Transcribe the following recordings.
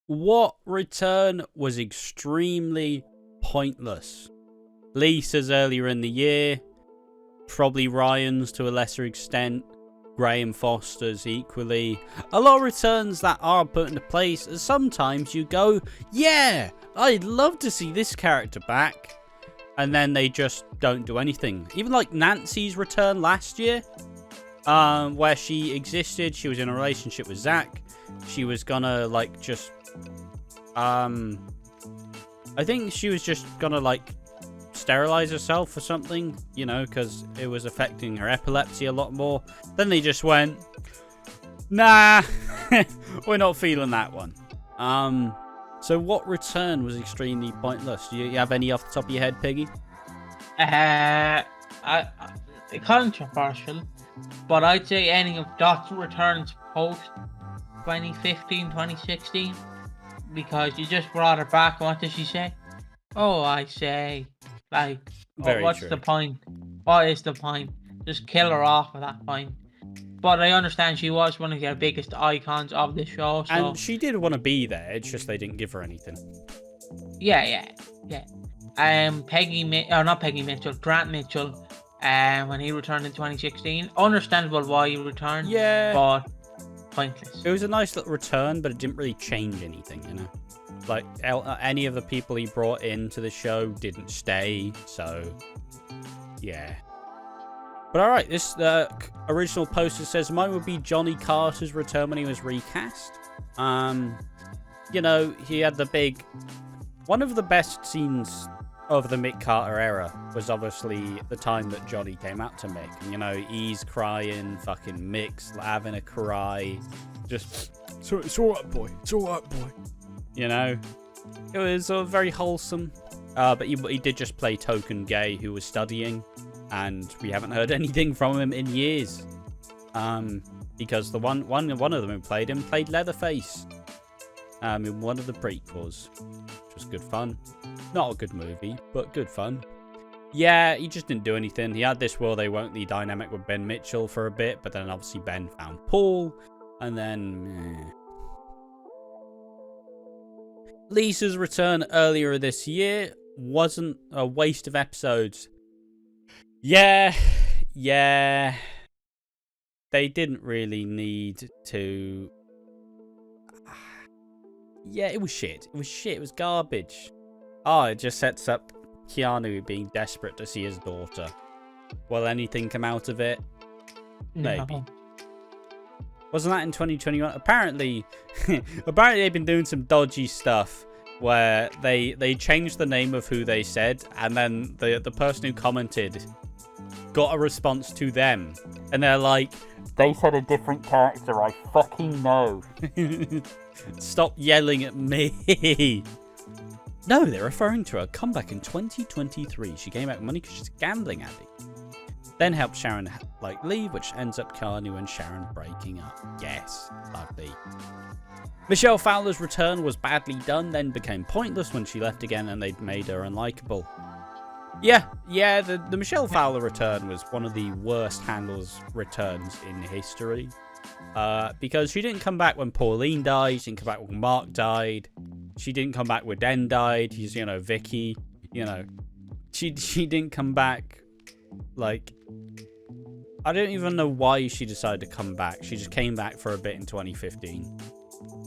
What return was extremely pointless? Lisa's earlier in the year, probably Ryan's to a lesser extent, Graham Foster's equally. A lot of returns that are put into place, and sometimes you go, yeah, I'd love to see this character back, and then they just don't do anything. Even like Nancy's return last year, where she existed, she was in a relationship with Zach. She was gonna like just I think she was just gonna like sterilize herself or something, you know, because it was affecting her epilepsy a lot more. Then they just went, nah, we're not feeling that one. So what return was extremely pointless? Do you have any off the top of your head, Piggy? Controversial, but I'd say any of Dot's returns post 2015, 2016, because you just brought her back. What did she say? Oh, I say, like, what's the point? What is the point? Just kill her off at that point. But I understand she was one of the biggest icons of the show. So. And she did want to be there, it's just they didn't give her anything. Yeah. Grant Mitchell, when he returned in 2016. Understandable why he returned. Yeah. But pointless. It was a nice little return, but it didn't really change anything, you know? Like, any of the people he brought into the show didn't stay, so, yeah. But alright, this original poster says, mine would be Johnny Carter's return when he was recast. You know, he had the big... One of the best scenes of the Mick Carter era was obviously the time that Johnny came out to Mick. And, you know, he's crying, fucking Mick's having a cry. Just, it's alright, boy. It's alright, boy. You know? It was very wholesome. But he did just play token gay who was studying. And we haven't heard anything from him in years. Because the one of them who played him played Leatherface. In one of the prequels. Which was good fun. Not a good movie, but good fun. Yeah, he just didn't do anything. He had this Will They Won't They dynamic with Ben Mitchell for a bit, but then obviously Ben found Paul, and then... Lisa's return earlier this year wasn't a waste of episodes. Yeah. They didn't really need to... Yeah, it was shit. It was garbage. Oh, it just sets up Keanu being desperate to see his daughter. Will anything come out of it? Maybe. No. Wasn't that in 2021? Apparently they've been doing some dodgy stuff where they changed the name of who they said, and then the person who commented got a response to them. And they're like, they said a different character, I fucking know. Stop yelling at me. No, they're referring to her comeback in 2023. She came out with money because she's a gambling addict. Then helped Sharon leave, which ends up Keanu and Sharon breaking up. Yes, lovely. Michelle Fowler's return was badly done, then became pointless when she left again and they'd made her unlikable. Yeah, the Michelle Fowler return was one of the worst handles returns in history. Because she didn't come back when Pauline died, she didn't come back when Mark died, she didn't come back when Den died, he's, you know, Vicky, you know, she didn't come back, like, I don't even know why she decided to come back. She just came back for a bit in 2015,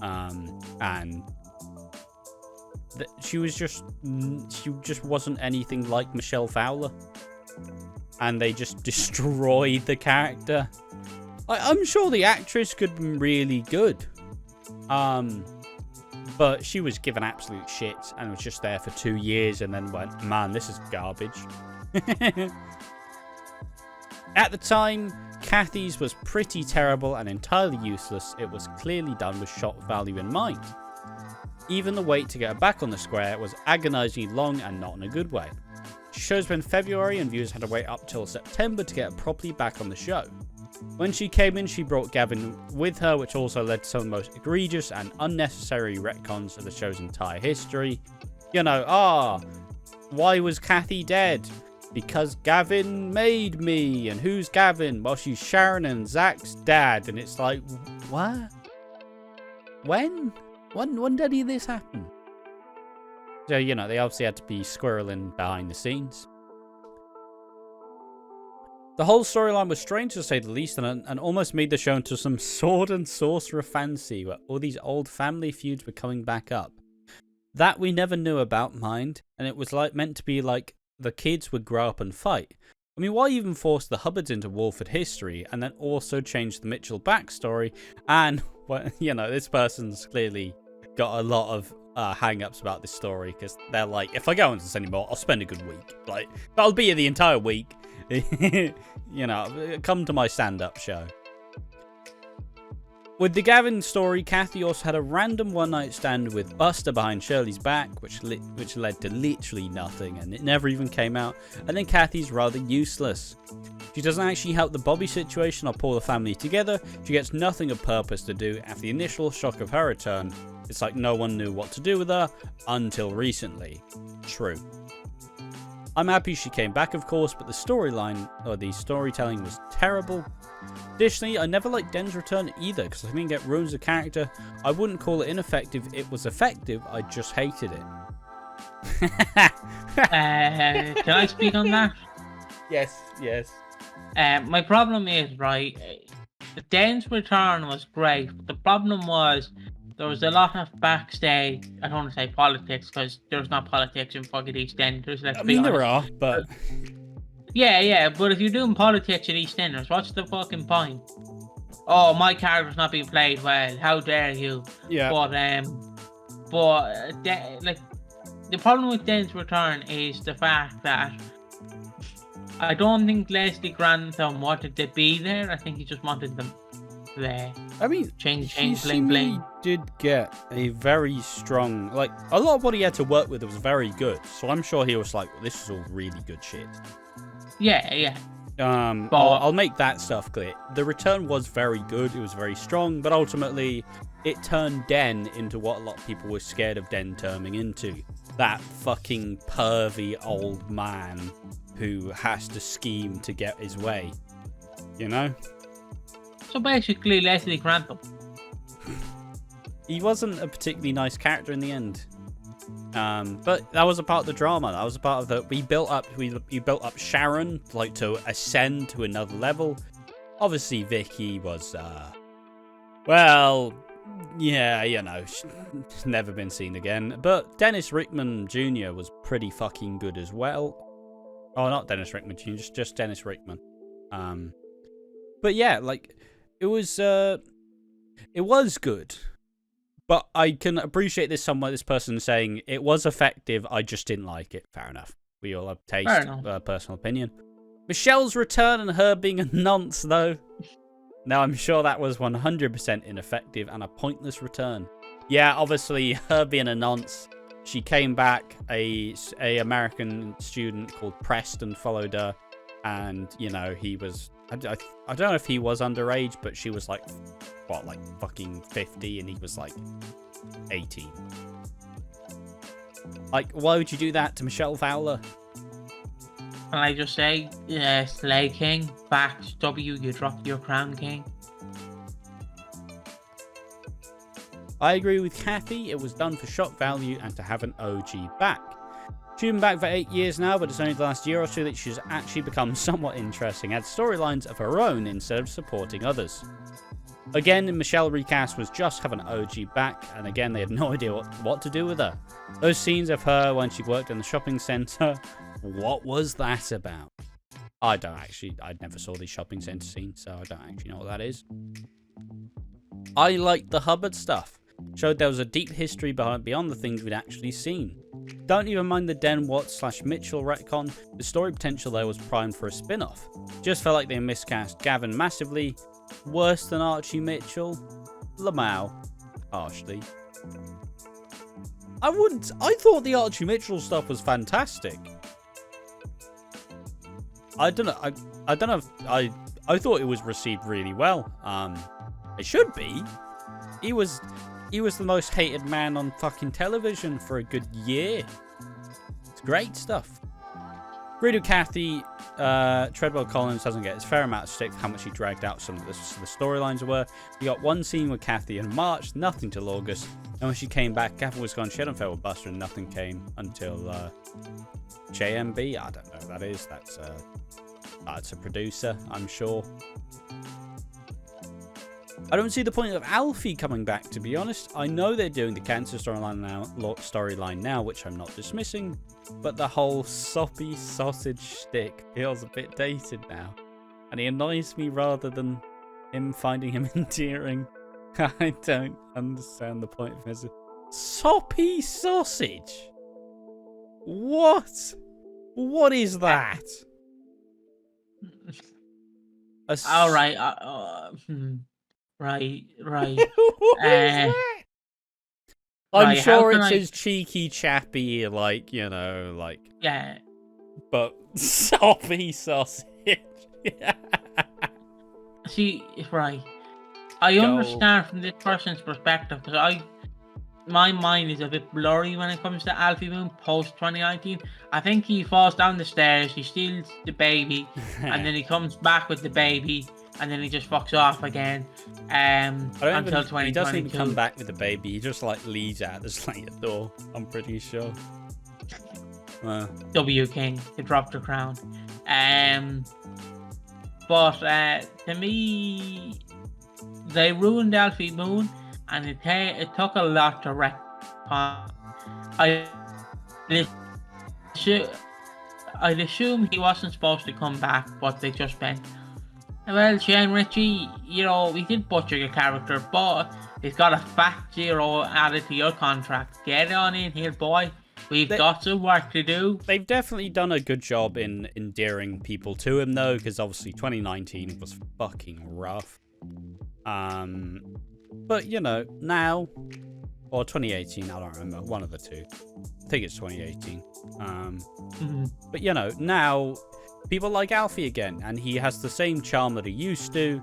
and she just wasn't anything like Michelle Fowler, and they just destroyed the character. I'm sure the actress could be really good, but she was given absolute shit and was just there for 2 years and then went, man, this is garbage. At the time, Kathy's was pretty terrible and entirely useless. It was clearly done with shock value in mind. Even the wait to get her back on the square was agonizingly long and not in a good way. She shows up in February and viewers had to wait up till September to get her properly back on the show. When she came in, she brought Gavin with her, which also led to some of the most egregious and unnecessary retcons of the show's entire history. You know, why was Kathy dead? Because Gavin made me. And who's Gavin? Well, she's Sharon and Zach's dad. And it's like, what? When? When did any of this happen? So, you know, they obviously had to be squirreling behind the scenes. The whole storyline was strange to say the least, and almost made the show into some sword and sorcerer fantasy where all these old family feuds were coming back up. That we never knew about, mind, and it was like meant to be like the kids would grow up and fight. I mean, why even force the Hubbards into Walford history and then also change the Mitchell backstory? And, well, you know, this person's clearly got a lot of hang-ups about this story because they're like, if I go into this anymore, I'll spend a good week. Like, I'll be here the entire week. You know, come to my stand-up show. With the Gavin story, Kathy also had a random one-night stand with Buster behind Shirley's back, which led to literally nothing, and it never even came out. And then Kathy's rather useless. She doesn't actually help the Bobby situation or pull the family together. She gets nothing of purpose to do after the initial shock of her return. It's like no one knew what to do with her until recently. True. I'm happy she came back, of course, but the storyline, or the storytelling, was terrible. Additionally, I never liked Den's return either, because I think it ruins the character. I wouldn't call it ineffective, it was effective, I just hated it. Can I speak on that? Yes. My problem is, right, Den's return was great, but the problem was there was a lot of backstage, I don't want to say politics, because there's not politics in fucking EastEnders, let's be honest. There are, but... Yeah, but if you're doing politics at EastEnders, what's the fucking point? Oh, my character's not being played well, how dare you? Yeah. But the problem with Den's return is the fact that I don't think Leslie Grantham wanted to be there. I think he just wanted them there. I mean, change, he bling. did get a very strong, like, a lot of what he had to work with was very good. So I'm sure he was like, well, this is all really good shit. Yeah. I'll make that stuff clear. The return was very good. It was very strong, but ultimately it turned Den into what a lot of people were scared of Den turning into. That fucking pervy old man who has to scheme to get his way. You know? So basically, Leslie Grantham. He wasn't a particularly nice character in the end. But that was a part of the drama. That was a part of the... We built up Sharon, like, to ascend to another level. Obviously, Vicky was, well, yeah, you know, she's never been seen again. But Dennis Rickman Jr. was pretty fucking good as well. Oh, not Dennis Rickman Jr., just Dennis Rickman. But yeah, like, it was good. But I can appreciate this person saying it was effective, I just didn't like it. Fair enough. We all have taste, personal opinion. Michelle's return and her being a nonce, though. Now, I'm sure that was 100% ineffective and a pointless return. Yeah, obviously, her being a nonce. She came back, a American student called Preston followed her. And, you know, he was... I don't know if he was underage, but she was like, what, like fucking 50 and he was like 18. Like, why would you do that to Michelle Fowler? Can I just say, Slay King, back W, you dropped your crown, King. I agree with Kathy, it was done for shock value and to have an OG back. She's been back for 8 years now, but it's only the last year or two that she's actually become somewhat interesting, had storylines of her own instead of supporting others. Again, Michelle recast was just have an OG back, and again they had no idea what to do with her. Those scenes of her when she worked in the shopping centre, what was that about? I never saw these shopping centre scenes, so I don't actually know what that is. I liked the Hubbard stuff. Showed there was a deep history beyond the things we'd actually seen. Don't even mind the Den Watts/Mitchell retcon, the story potential there was primed for a spin-off. Just felt like they miscast Gavin massively. Worse than Archie Mitchell? Lamau. Harshly. I thought the Archie Mitchell stuff was fantastic. I don't know if I thought it was received really well. It should be. He was the most hated man on fucking television for a good year. It's great stuff. Agree with Kathy. Treadwell Collins doesn't get his fair amount of stick for how much he dragged out some of the storylines were. We got one scene with Kathy in March, nothing till August. And when she came back, Kathy was gone. She had an affair with Buster, and nothing came until JMB. I don't know who that is. That's a producer, I'm sure. I don't see the point of Alfie coming back, to be honest. I know they're doing the cancer storyline now, which I'm not dismissing, but the whole soppy sausage shtick feels a bit dated now, and he annoys me rather than him finding him endearing. I don't understand the point of his soppy sausage. What? What is that? All right. Right. I'm right, sure it's his cheeky, chappy, yeah. but soppy sausage. See, right. I understand from this person's perspective, because my mind is a bit blurry when it comes to Alfie Moon post 2019. I think he falls down the stairs, he steals the baby, and then he comes back with the baby, and then he just fucks off again. Until 2022. He doesn't even come back with the baby. He just leaves out the slate door. I'm pretty sure. W King, he dropped the crown. But to me, they ruined Alfie Moon, and it took a lot to retcon. I'd assume he wasn't supposed to come back, but they just went, well, Shane Ritchie, we did butcher your character, but he's got a fat 0 added to your contract. Get on in here, boy. We've got some work to do. They've definitely done a good job in endearing people to him, though, because obviously 2019 was fucking rough. But, now, or 2018, I don't remember, one of the two. I think it's 2018. But, now people like Alfie again, and he has the same charm that he used to.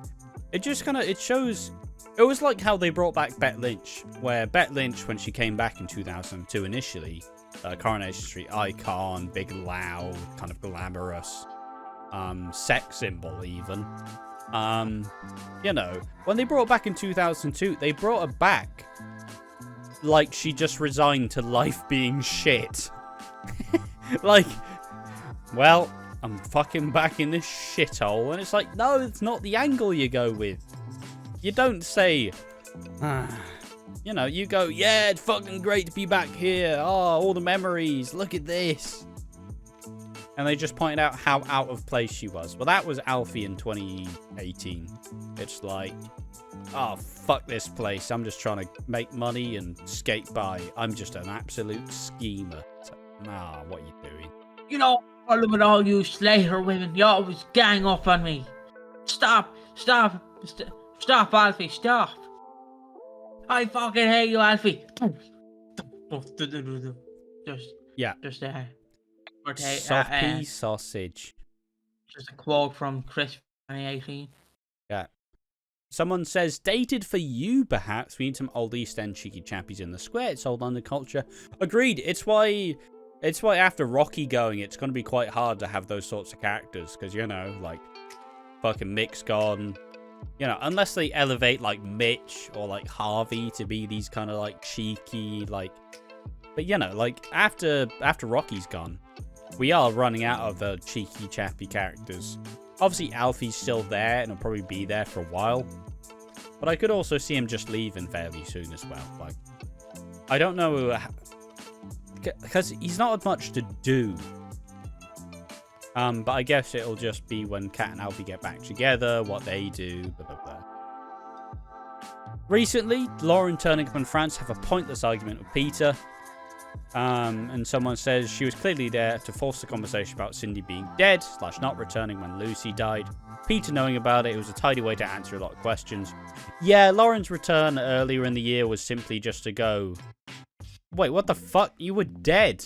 It just it shows. It was like how they brought back Bette Lynch, where Bette Lynch, when she came back in 2002 initially, Coronation Street icon, big, loud, kind of glamorous, sex symbol even. When they brought her back in 2002, they brought her back like she just resigned to life being shit. Well, I'm fucking back in this shithole. And it's like, no, it's not the angle you go with. You don't say, you go, yeah, it's fucking great to be back here. Oh, all the memories. Look at this. And they just pointed out how out of place she was. Well, that was Alfie in 2018. It's like, oh, fuck this place. I'm just trying to make money and skate by. I'm just an absolute schemer. It's like, what are you doing? Look at all you Slater women. You always gang up on me. Stop, Alfie, stop. I fucking hate you, Alfie. Soppy sausage. Just a quote from Chris 2018. Yeah. Someone says, dated for you, perhaps. We need some old East End cheeky chappies in the square. It's old London culture. Agreed. It's why after Rocky going, it's going to be quite hard to have those sorts of characters. Because, fucking Mick's gone. Unless they elevate, Mitch or, Harvey to be these kind of, cheeky, But, after Rocky's gone, we are running out of the cheeky, chappy characters. Obviously, Alfie's still there, and he'll probably be there for a while. But I could also see him just leaving fairly soon as well. I don't know, because he's not had much to do. But I guess it'll just be when Kat and Alfie get back together, what they do, blah, blah, blah. Recently, Lauren turning up in France have a pointless argument with Peter. And someone says she was clearly there to force the conversation about Cindy being dead / not returning when Lucy died. Peter knowing about it was a tidy way to answer a lot of questions. Yeah, Lauren's return earlier in the year was simply just to go, wait, what the fuck? You were dead.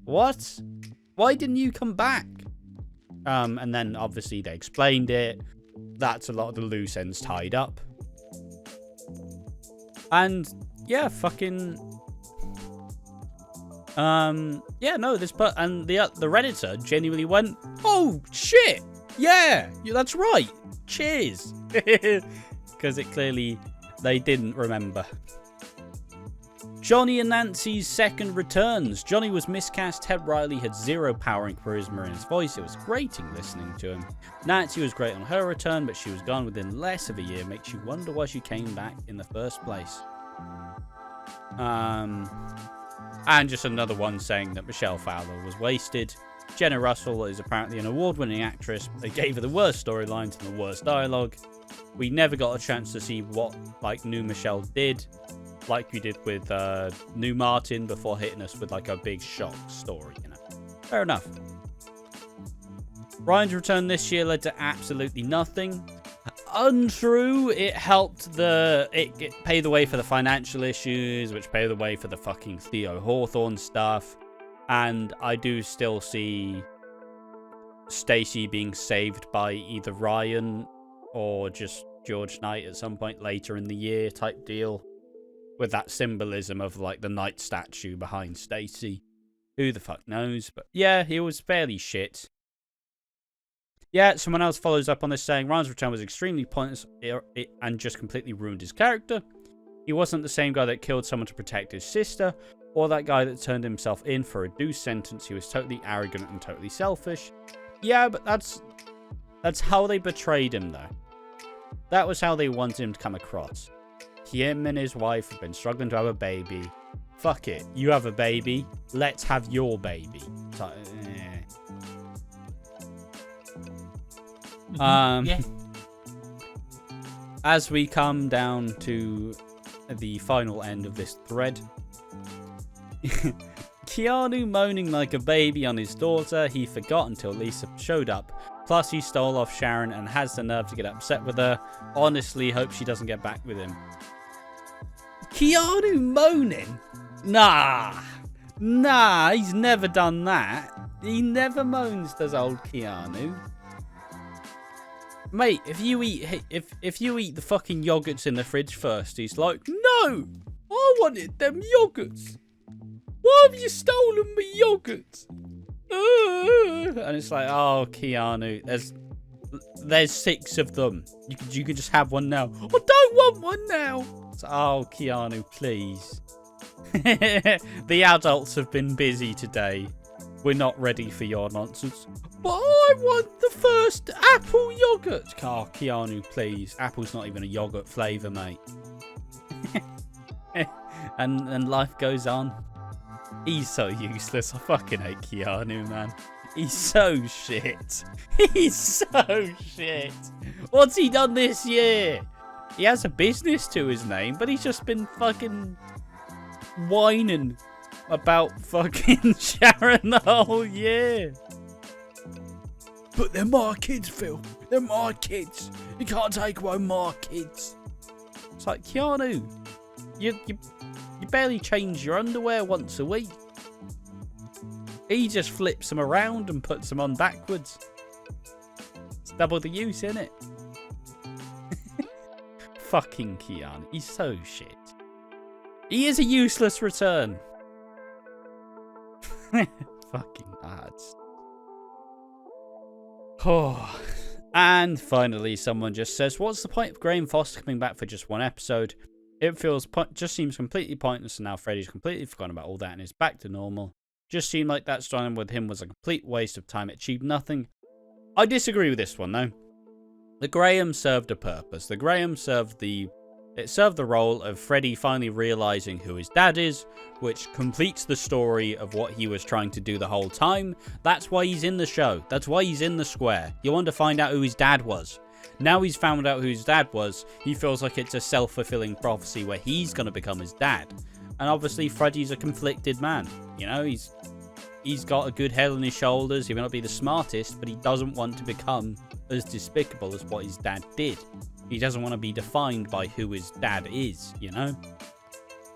What? Why didn't you come back? And then obviously they explained it. That's a lot of the loose ends tied up. And yeah, fucking Yeah, no, and the Redditor genuinely went, oh shit, yeah, that's right, cheers, because it clearly they didn't remember. Johnny and Nancy's second returns. Johnny was miscast. Ted Riley had zero power and charisma in his voice. It was grating listening to him. Nancy was great on her return, but she was gone within less of a year. Makes you wonder why she came back in the first place. And just another one saying that Michelle Fowler was wasted. Jenna Russell is apparently an award-winning actress. They gave her the worst storylines and the worst dialogue. We never got a chance to see what new Michelle did, like we did with new Martin before hitting us with a big shock story. Fair enough. Ryan's return this year led to absolutely nothing. Untrue, it helped it paved the way for the financial issues, which paved the way for the fucking Theo Hawthorne stuff. And I do still see Stacey being saved by either Ryan or just George Knight at some point later in the year type deal. With that symbolism of the Knight statue behind Stacey. Who the fuck knows? But yeah, he was fairly shit. Yeah, someone else follows up on this saying Ryan's return was extremely pointless and just completely ruined his character. He wasn't the same guy that killed someone to protect his sister, or that guy that turned himself in for a due sentence. He was totally arrogant and totally selfish. Yeah, but that's how they betrayed him, though. That was how they wanted him to come across. Him and his wife have been struggling to have a baby. Fuck it. You have a baby. Let's have your baby. So, Yeah. As we come down to the final end of this thread, Keanu moaning like a baby on his daughter. He forgot until Lisa showed up. Plus, he stole off Sharon and has the nerve to get upset with her. Honestly, hope she doesn't get back with him. Keanu moaning? Nah, he's never done that. He never moans, does old Keanu. Mate, if you eat the fucking yogurts in the fridge first, he's like, no, I wanted them yogurts. Why have you stolen my yogurts? And it's like, oh, Keanu, there's 6 of them. You can just have one now. I don't want one now. So, oh, Keanu, please. The adults have been busy today. We're not ready for your nonsense. But I want the first apple yogurt. Oh, Keanu, please. Apple's not even a yogurt flavour, mate. and life goes on. He's so useless. I fucking hate Keanu, man. He's so shit. He's so shit. What's he done this year? He has a business to his name, but he's just been fucking whining about fucking Sharon the whole year. But they're my kids, Phil. They're my kids. You can't take away my kids. It's like, Keanu, you barely change your underwear once a week. He just flips them around and puts them on backwards. It's double the use, innit? Fucking Keanu. He's so shit. He is a useless return. Fucking lads. Oh. And finally, someone just says, what's the point of Graham Foster coming back for just one episode? It just seems completely pointless, and now Freddy's completely forgotten about all that and is back to normal. Just seemed like that storyline with him was a complete waste of time. It achieved nothing. I disagree with this one, though. The Graham served a purpose. The Graham served the role of Freddy finally realizing who his dad is, which completes the story of what he was trying to do the whole time. That's why he's in the show. That's why he's in the square. You wanted to find out who his dad was. Now he's found out who his dad was, he feels like it's a self-fulfilling prophecy where he's going to become his dad. And obviously Freddy's a conflicted man. You know, he's got a good head on his shoulders. He may not be the smartest, but he doesn't want to become as despicable as what his dad did. He doesn't want to be defined by who his dad is, you know?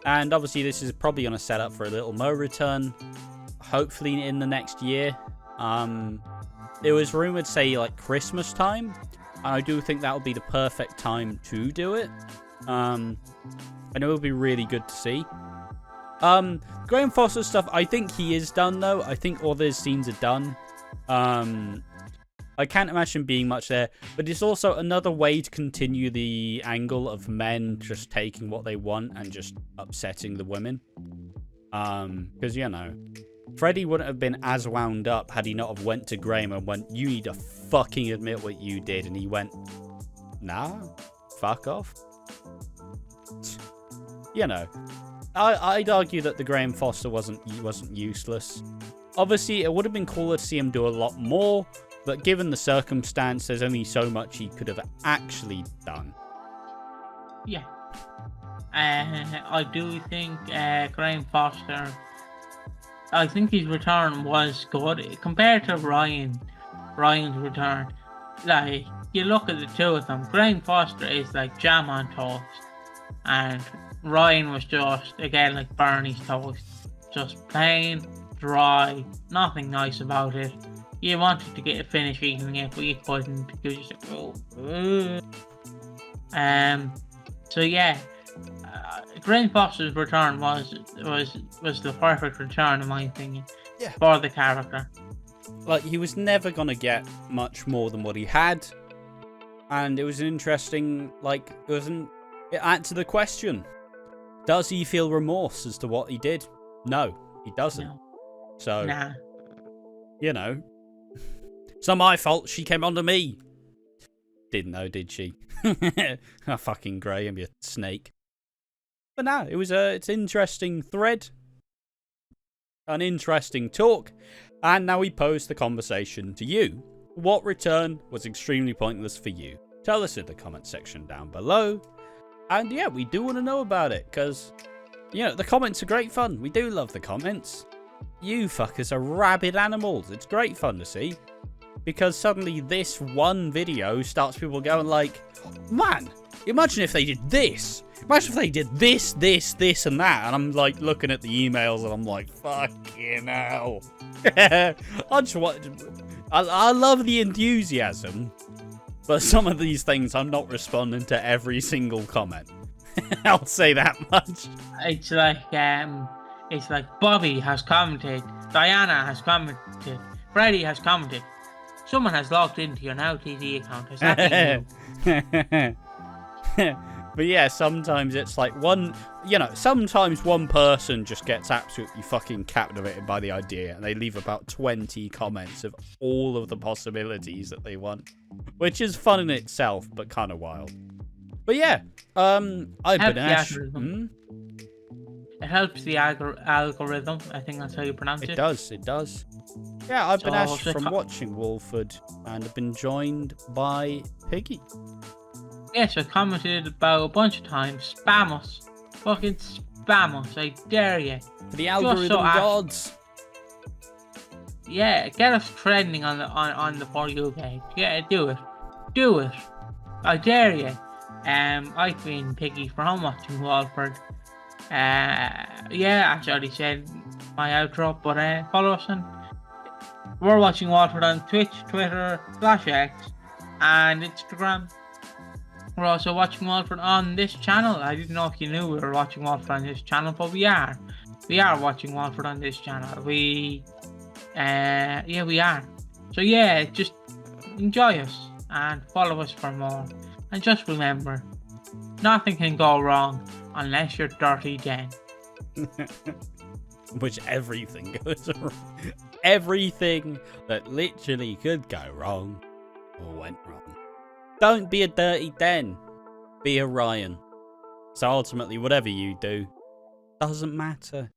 And obviously this is probably going to set up for a little Mo return, hopefully in the next year. It was rumoured, say, like Christmas time, and I do think that would be the perfect time to do it. I know it would be really good to see. Graham Foster stuff, I think he is done, though. I think all those scenes are done. I can't imagine being much there, but it's also another way to continue the angle of men just taking what they want and just upsetting the women. Because, you know, Freddie wouldn't have been as wound up had he not have went to Graham and went, you need to fucking admit what you did. And he went, nah, fuck off. You know, I'd argue that the Graham Foster wasn't useless. Obviously, it would have been cooler to see him do a lot more, but given the circumstance, there's only so much he could have actually done. Yeah. I do think Graham Foster, I think his return was good compared to Ryan's return. Like, you look at the two of them, Graham Foster is like jam on toast, and Ryan was just, again, like Barney's toast. Just plain, dry, nothing nice about it. You wanted to get a finish eating it, but you couldn't. You just so yeah, Graham Foster's return was the perfect return, in my opinion, for the character. Like, he was never gonna get much more than what he had, and it was an interesting, like, it answered the question: does he feel remorse as to what he did? No, he doesn't. No. So, Nah. You know, it's not my fault. She came onto me. Didn't know, did she? Oh, fucking Graham, you snake. But no, it's an interesting thread, an interesting talk, and now we pose the conversation to you. What return was extremely pointless for you? Tell us in the comment section down below. And yeah, we do want to know about it, because, you know, the comments are great fun. We do love the comments. You fuckers are rabid animals. It's great fun to see. Because suddenly this one video starts people going like, man, imagine if they did this. Imagine if they did this, and that. And I'm like looking at the emails and I'm like, fucking hell. I love the enthusiasm. But some of these things, I'm not responding to every single comment. I'll say that much. It's like Bobby has commented, Diana has commented, Freddie has commented. Someone has logged into your Now TV account. Has that been you? But yeah, sometimes it's like sometimes one person just gets absolutely fucking captivated by the idea and they leave about 20 comments of all of the possibilities that they want, which is fun in itself, but kind of wild. But yeah, I've been Ash. It helps the algorithm. I think that's how you pronounce it. It does. Yeah, I've been Ash from watching Walford, and I've been joined by Piggy. Yes, I've commented about a bunch of times. Spam us. Fucking spam us. I dare you. For the algorithm gods. Yeah, get us trending on the For You page. Yeah, do it. Do it. I dare you. I've been Piggy from watching Walford. Yeah, I already said my outro, but follow us on. We're watching Walford on Twitch, Twitter, /X, and Instagram. We're also watching Walford on this channel. I didn't know if you knew we were watching Walford on this channel, but we are. We are watching Walford on this channel. We are. So yeah, just enjoy us and follow us for more. And just remember, nothing can go wrong unless you're Dirty Den. Which everything goes wrong. Everything that literally could go wrong or went wrong. Don't be a Dirty Den. Be a Ryan. So ultimately, whatever you do, doesn't matter.